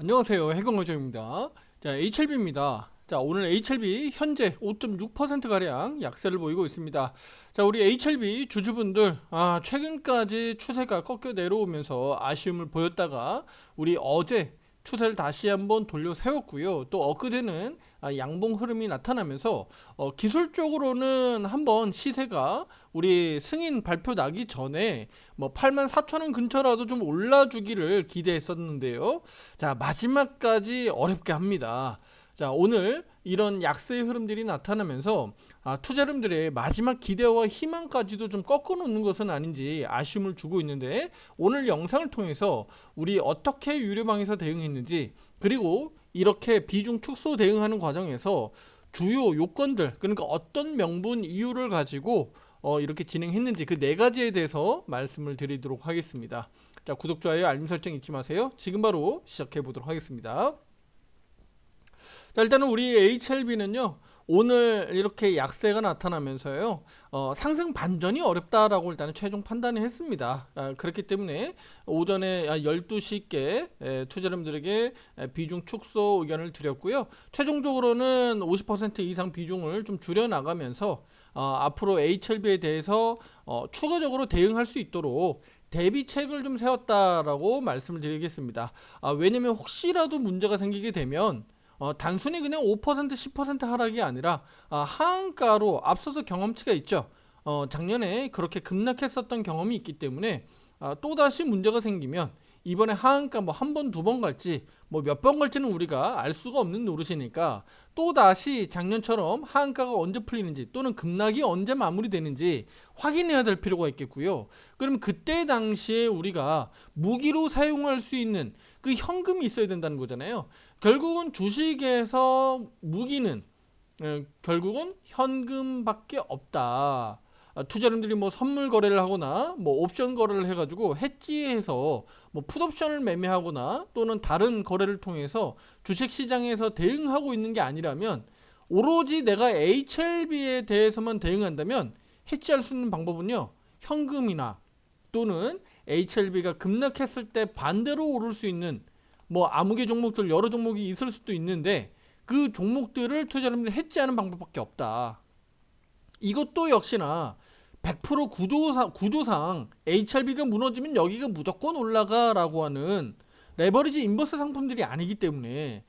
안녕하세요. 해경어정입니다. 자, HLB입니다. 자, 오늘 HLB 현재 5.6%가량 약세를 보이고 있습니다. 자, 우리 HLB 주주분들, 최근까지 추세가 꺾여 내려오면서 아쉬움을 보였다가 우리 어제 추세를 다시 한번 돌려 세웠고요. 또 엊그제는 양봉 흐름이 나타나면서 기술적으로는 한번 시세가 우리 승인 발표 나기 전에 뭐 84,000원 근처라도 좀 올라주기를 기대했었는데요. 자, 마지막까지 어렵게 합니다. 자, 오늘 이런 약세의 흐름들이 나타나면서 투자자분들의 마지막 기대와 희망까지도 좀 꺾어놓는 것은 아닌지 아쉬움을 주고 있는데, 오늘 영상을 통해서 우리 어떻게 유료방에서 대응했는지, 그리고 이렇게 비중 축소 대응하는 과정에서 주요 요건들, 그러니까 어떤 명분 이유를 가지고 이렇게 진행했는지, 그 네 가지에 대해서 말씀을 드리도록 하겠습니다. 자, 구독, 좋아요, 알림 설정 잊지 마세요. 지금 바로 시작해 보도록 하겠습니다. 자, 일단은 우리 HLB는요, 오늘 이렇게 약세가 나타나면서요, 상승 반전이 어렵다라고 일단은 최종 판단을 했습니다. 그렇기 때문에 오전에 12시께 투자자분들에게 비중 축소 의견을 드렸고요. 최종적으로는 50% 이상 비중을 좀 줄여 나가면서 앞으로 HLB에 대해서 추가적으로 대응할 수 있도록 대비책을 좀 세웠다라고 말씀을 드리겠습니다. 왜냐면 혹시라도 문제가 생기게 되면 단순히 그냥 5% 10% 하락이 아니라 하한가로 앞서서 경험치가 있죠. 작년에 그렇게 급락했었던 경험이 있기 때문에 또다시 문제가 생기면 이번에 하한가 뭐 한 번, 두 번 갈지 뭐 몇 번 갈지는 우리가 알 수가 없는 노릇이니까, 또다시 작년처럼 하한가가 언제 풀리는지 또는 급락이 언제 마무리되는지 확인해야 될 필요가 있겠고요. 그럼 그때 당시에 우리가 무기로 사용할 수 있는 그 현금이 있어야 된다는 거잖아요. 결국은 주식에서 무기는 결국은 현금밖에 없다. 투자자들이 뭐 선물 거래를 하거나 뭐 옵션 거래를 해가지고 해지해서 뭐 풋옵션을 매매하거나 또는 다른 거래를 통해서 주식 시장에서 대응하고 있는 게 아니라면, 오로지 내가 HLB에 대해서만 대응한다면 해지할 수 있는 방법은요, 현금이나 또는 HLB가 급락했을 때 반대로 오를 수 있는 뭐 암흑의 종목들 여러 종목이 있을 수도 있는데, 그 종목들을 투자자들이 해지하는 방법밖에 없다. 이것도 역시나 100% 구조상 HRB가 무너지면 여기가 무조건 올라가라고 하는 레버리지 인버스 상품들이 아니기 때문에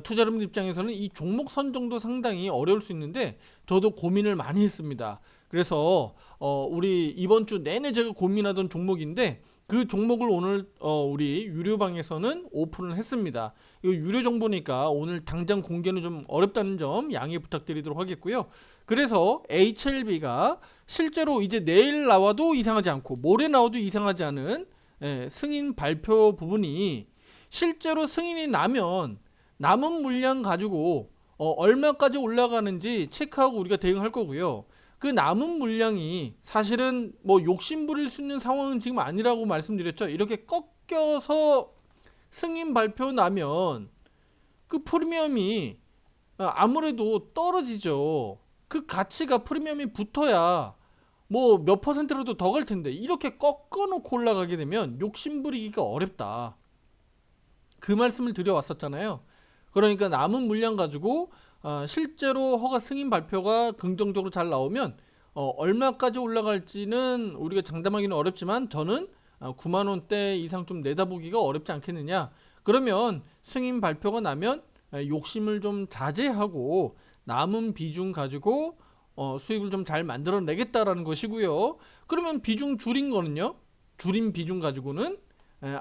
투자자분들 입장에서는 이 종목 선정도 상당히 어려울 수 있는데, 저도 고민을 많이 했습니다. 그래서 우리 이번 주 내내 제가 고민하던 종목인데, 그 종목을 오늘 우리 유료방에서는 오픈을 했습니다. 이거 유료 정보니까 오늘 당장 공개는 좀 어렵다는 점 양해 부탁드리도록 하겠고요. 그래서 HLB가 실제로 이제 내일 나와도 이상하지 않고 모레 나와도 이상하지 않은 승인 발표 부분이, 실제로 승인이 나면 남은 물량 가지고 얼마까지 올라가는지 체크하고 우리가 대응할 거고요. 그 남은 물량이 사실은 뭐 욕심 부릴 수 있는 상황은 지금 아니라고 말씀드렸죠. 이렇게 꺾여서 승인 발표 나면 그 프리미엄이 아무래도 떨어지죠. 그 가치가 프리미엄이 붙어야 뭐 몇 퍼센트라도 더 갈 텐데, 이렇게 꺾어놓고 올라가게 되면 욕심 부리기가 어렵다. 그 말씀을 드려왔었잖아요. 그러니까 남은 물량 가지고 실제로 허가 승인 발표가 긍정적으로 잘 나오면 얼마까지 올라갈지는 우리가 장담하기는 어렵지만, 저는 9만원대 이상 좀 내다보기가 어렵지 않겠느냐. 그러면 승인 발표가 나면 욕심을 좀 자제하고 남은 비중 가지고 수익을 좀 잘 만들어내겠다라는 것이고요. 그러면 비중 줄인 거는요, 줄인 비중 가지고는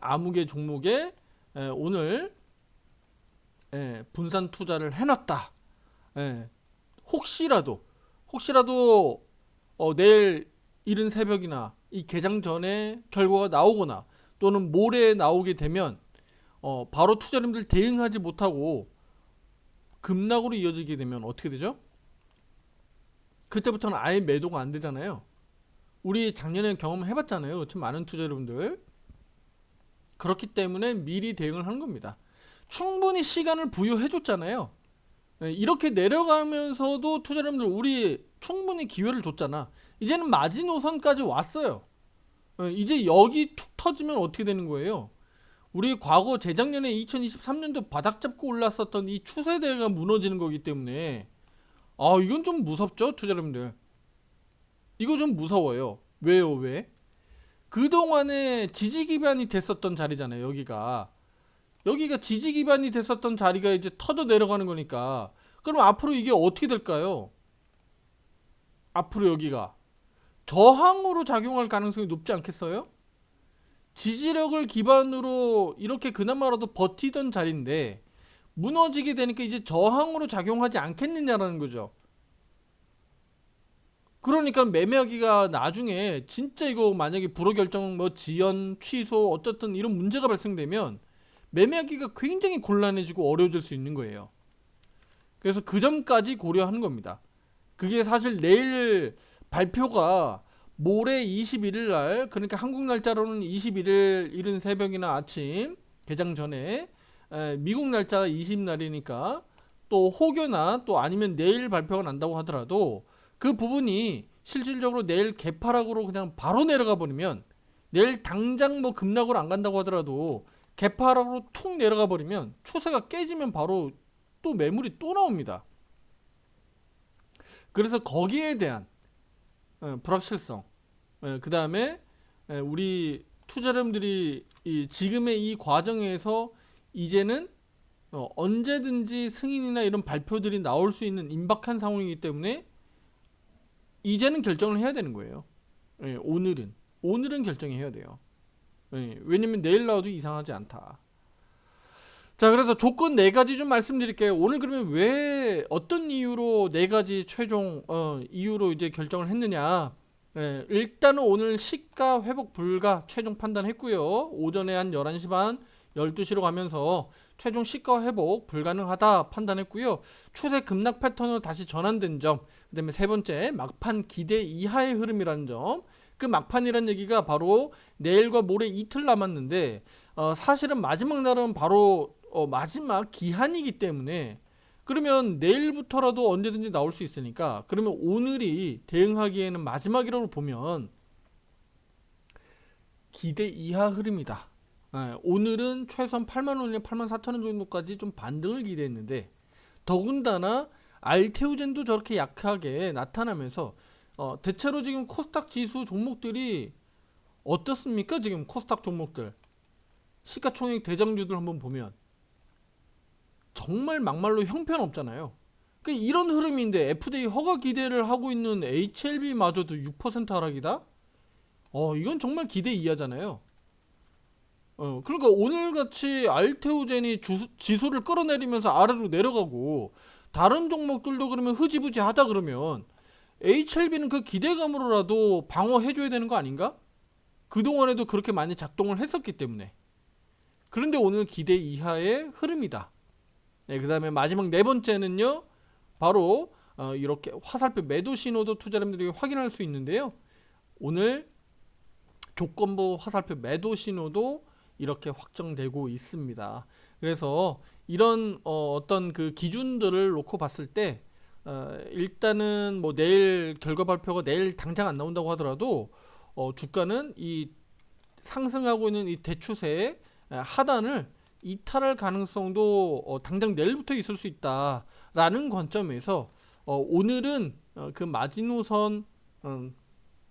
암흑의 종목에 오늘 분산 투자를 해놨다. 혹시라도 내일 이른 새벽이나 이 개장 전에 결과가 나오거나 또는 모레 나오게 되면 바로 투자자님들 대응하지 못하고 급락으로 이어지게 되면 어떻게 되죠? 그때부터는 아예 매도가 안 되잖아요. 우리 작년에 경험해봤잖아요. 그렇죠? 많은 투자 여러분들. 그렇기 때문에 미리 대응을 하는 겁니다. 충분히 시간을 부여해줬잖아요. 이렇게 내려가면서도 투자 여러분들 우리 충분히 기회를 줬잖아. 이제는 마지노선까지 왔어요. 이제 여기 툭 터지면 어떻게 되는 거예요? 우리 과거 재작년에 2023년도 바닥 잡고 올랐었던 이 추세대가 무너지는 거기 때문에 이건 좀 무섭죠, 투자자분들. 이거 좀 무서워요. 왜요? 왜? 그동안에 지지 기반이 됐었던 자리잖아요. 여기가 지지 기반이 됐었던 자리가 이제 터져 내려가는 거니까, 그럼 앞으로 이게 어떻게 될까요? 앞으로 여기가 저항으로 작용할 가능성이 높지 않겠어요? 지지력을 기반으로 이렇게 그나마라도 버티던 자리인데 무너지게 되니까 이제 저항으로 작용하지 않겠느냐라는 거죠. 그러니까 매매하기가 나중에 진짜 이거 만약에 불허 결정 뭐 지연 취소 어쨌든 이런 문제가 발생되면 매매하기가 굉장히 곤란해지고 어려워질 수 있는 거예요. 그래서 그 점까지 고려하는 겁니다. 그게 사실 내일 발표가 모레 21일 날, 그러니까 한국 날짜로는 21일 이른 새벽이나 아침 개장 전에, 미국 날짜가 20날이니까 또 혹여나 또 아니면 내일 발표가 난다고 하더라도 그 부분이 실질적으로 내일 개파락으로 그냥 바로 내려가 버리면, 내일 당장 뭐 급락으로 안 간다고 하더라도 개파락으로 툭 내려가 버리면 추세가 깨지면 바로 또 매물이 또 나옵니다. 그래서 거기에 대한 불확실성, 그 다음에 우리 투자자분들이 지금의 이 과정에서 이제는 언제든지 승인이나 이런 발표들이 나올 수 있는 임박한 상황이기 때문에 이제는 결정을 해야 되는 거예요. 오늘은 결정해야 돼요. 왜냐면 내일 나와도 이상하지 않다. 자, 그래서 조건 4가지 좀 말씀드릴게요. 오늘 그러면 왜 어떤 이유로 4가지 최종 이유로 이제 결정을 했느냐. 일단은 오늘 시가 회복 불가 최종 판단했고요. 오전에 한 11시 반 12시로 가면서 최종 시가 회복 불가능하다 판단했고요. 추세 급락 패턴으로 다시 전환된 점, 그 다음에 세 번째 막판 기대 이하의 흐름이라는 점. 그 막판이라는 얘기가 바로 내일과 모레 이틀 남았는데 사실은 마지막 날은 바로 마지막 기한이기 때문에, 그러면 내일부터라도 언제든지 나올 수 있으니까, 그러면 오늘이 대응하기에는 마지막이라고 보면 기대 이하 흐름이다. 오늘은 최소한 8만원이나 84,000원 정도까지 좀 반등을 기대했는데, 더군다나 알테오젠도 저렇게 약하게 나타나면서 대체로 지금 코스닥 지수 종목들이 어떻습니까? 지금 코스닥 종목들 시가총액 대장주들 한번 보면 정말 막말로 형편없잖아요. 그러니까 이런 흐름인데 FDA 허가 기대를 하고 있는 HLB마저도 6% 하락이다? 이건 정말 기대 이하잖아요. 그러니까 오늘같이 알테오젠이 지수를 끌어내리면서 아래로 내려가고 다른 종목들도 그러면 흐지부지 하다 그러면 HLB는 그 기대감으로라도 방어해줘야 되는 거 아닌가? 그동안에도 그렇게 많이 작동을 했었기 때문에. 그런데 오늘 기대 이하의 흐름이다. 그 다음에 마지막 4번째는요, 바로 이렇게 화살표 매도 신호도 투자자분들이 확인할 수 있는데요. 오늘 조건부 화살표 매도 신호도 이렇게 확정되고 있습니다. 그래서 이런 어떤 그 기준들을 놓고 봤을 때 일단은 뭐 내일 결과 발표가 내일 당장 안 나온다고 하더라도 주가는 이 상승하고 있는 이 대추세의 하단을 이탈할 가능성도 당장 내일부터 있을 수 있다라는 관점에서 오늘은 그 마지노선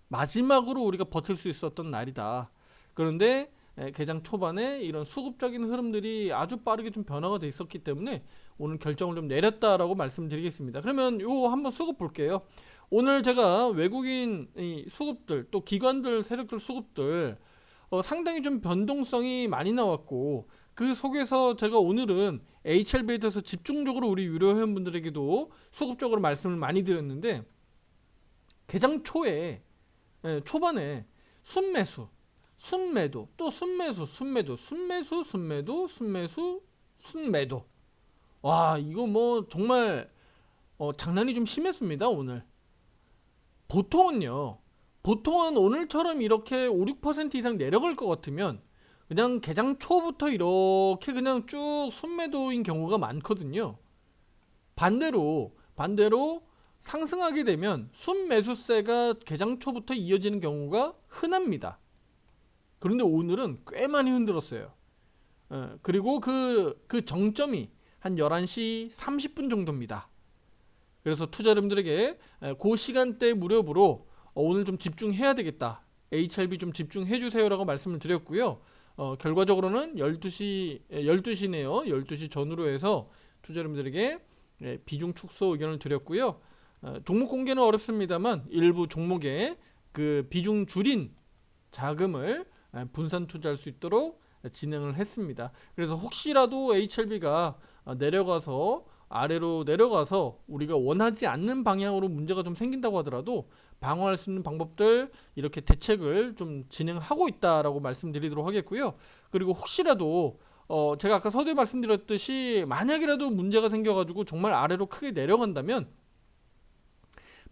마지막으로 우리가 버틸 수 있었던 날이다. 그런데 개장 초반에 이런 수급적인 흐름들이 아주 빠르게 좀 변화가 돼 있었기 때문에 오늘 결정을 좀 내렸다라고 말씀드리겠습니다. 그러면 요 한번 수급 볼게요. 오늘 제가 외국인 수급들 또 기관들 세력들 수급들 상당히 좀 변동성이 많이 나왔고, 그 속에서 제가 오늘은 HLB에 대해서 집중적으로 우리 유료 회원분들에게도 수급적으로 말씀을 많이 드렸는데, 개장 초에 초반에 순매수, 순매도, 또 순매수, 순매도, 순매수, 순매도, 순매수, 순매도. 와, 이거 뭐 정말 장난이 좀 심했습니다. 오늘 보통은 오늘처럼 이렇게 5, 6% 이상 내려갈 것 같으면 그냥 개장 초부터 이렇게 그냥 쭉 순매도인 경우가 많거든요. 반대로 상승하게 되면 순매수세가 개장 초부터 이어지는 경우가 흔합니다. 그런데 오늘은 꽤 많이 흔들었어요. 그리고 그 정점이 한 11시 30분 정도입니다. 그래서 투자자분들에게 그 시간대 무렵으로 오늘 좀 집중해야 되겠다. HLB 좀 집중해 주세요라고 말씀을 드렸고요. 결과적으로는 12시네요. 12시 전후로 해서 투자자분들에게 비중 축소 의견을 드렸고요. 종목 공개는 어렵습니다만 일부 종목에 그 비중 줄인 자금을 분산 투자할 수 있도록 진행을 했습니다. 그래서 혹시라도 HLB가 내려가서 아래로 내려가서 우리가 원하지 않는 방향으로 문제가 좀 생긴다고 하더라도 방어할 수 있는 방법들 이렇게 대책을 좀 진행하고 있다라고 말씀드리도록 하겠고요. 그리고 혹시라도 제가 아까 서두에 말씀드렸듯이 만약이라도 문제가 생겨가지고 정말 아래로 크게 내려간다면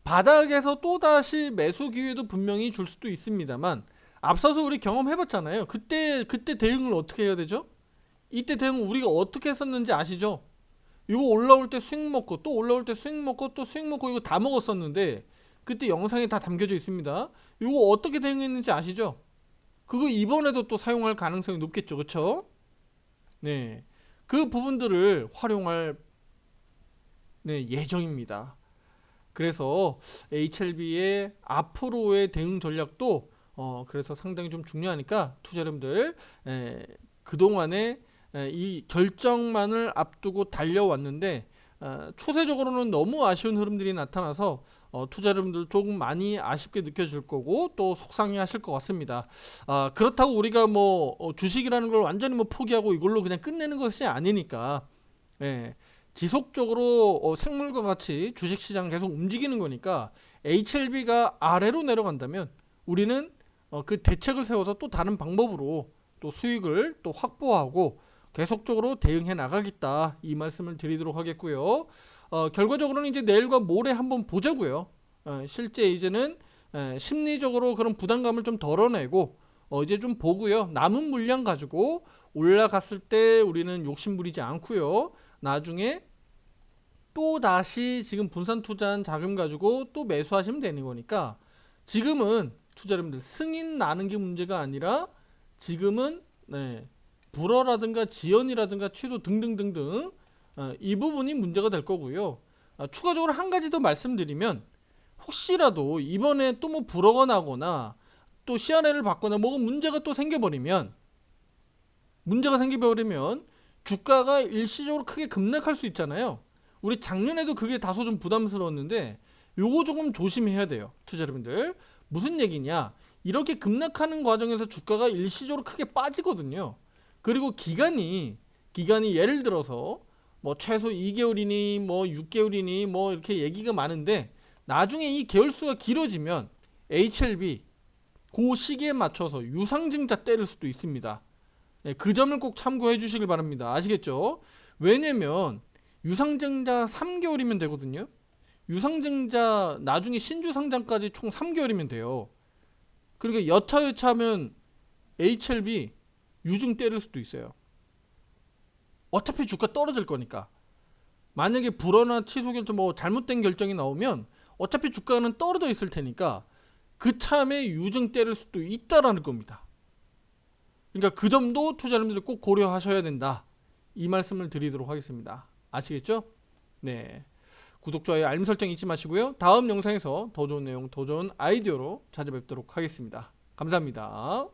바닥에서 또다시 매수 기회도 분명히 줄 수도 있습니다만 앞서서 우리 경험해봤잖아요. 그때 대응을 어떻게 해야 되죠? 이때 대응 우리가 어떻게 했었는지 아시죠? 이거 올라올 때 수익 먹고 또 올라올 때 수익 먹고 또 수익 먹고 이거 다 먹었었는데 그때 영상에 다 담겨져 있습니다. 이거 어떻게 대응했는지 아시죠? 그거 이번에도 또 사용할 가능성이 높겠죠. 그쵸? 네, 그 부분들을 활용할 예정입니다. 그래서 HLB의 앞으로의 대응 전략도 그래서 상당히 좀 중요하니까 투자자분들 그동안에 이 결정만을 앞두고 달려왔는데 추세적으로는 너무 아쉬운 흐름들이 나타나서 투자자분들 조금 많이 아쉽게 느껴질 거고 또 속상해 하실 것 같습니다. 그렇다고 우리가 뭐 주식이라는 걸 완전히 뭐 포기하고 이걸로 그냥 끝내는 것이 아니니까 지속적으로 생물과 같이 주식시장 계속 움직이는 거니까 HLB가 아래로 내려간다면 우리는 그 대책을 세워서 또 다른 방법으로 또 수익을 또 확보하고 계속적으로 대응해 나가겠다 이 말씀을 드리도록 하겠고요. 결과적으로는 이제 내일과 모레 한번 보자고요. 실제 이제는 심리적으로 그런 부담감을 좀 덜어내고 이제 좀 보고요. 남은 물량 가지고 올라갔을 때 우리는 욕심 부리지 않고요. 나중에 또 다시 지금 분산 투자한 자금 가지고 또 매수하시면 되는 거니까 지금은 투자자분들 승인 나는 게 문제가 아니라 지금은 불어라든가 지연이라든가 취소 등등등등 이 부분이 문제가 될 거고요. 추가적으로 한 가지 더 말씀드리면 혹시라도 이번에 또 뭐 불어가 나거나 또 CRL을 받거나 뭐가 문제가 또 생겨버리면 주가가 일시적으로 크게 급락할 수 있잖아요. 우리 작년에도 그게 다소 좀 부담스러웠는데 요거 조금 조심해야 돼요. 투자자분들 무슨 얘기냐, 이렇게 급락하는 과정에서 주가가 일시적으로 크게 빠지거든요. 그리고 기간이 예를 들어서 뭐 최소 2개월이니 뭐 6개월이니 뭐 이렇게 얘기가 많은데 나중에 이 개월수가 길어지면 HLB 그 시기에 맞춰서 유상증자 때릴 수도 있습니다. 그 점을 꼭 참고해 주시길 바랍니다. 아시겠죠? 왜냐면 유상증자 3개월이면 되거든요. 유상증자 나중에 신주 상장까지 총 3개월이면 돼요. 그러니까 여차하면 HLB 유증 때릴 수도 있어요. 어차피 주가 떨어질 거니까. 만약에 불어나 취소 결정 뭐 잘못된 결정이 나오면 어차피 주가는 떨어져 있을 테니까 그 참에 유증 때릴 수도 있다라는 겁니다. 그러니까 그 점도 투자자분들 꼭 고려하셔야 된다. 이 말씀을 드리도록 하겠습니다. 아시겠죠? 네. 구독, 좋아요, 알림 설정 잊지 마시고요. 다음 영상에서 더 좋은 내용, 더 좋은 아이디어로 찾아뵙도록 하겠습니다. 감사합니다.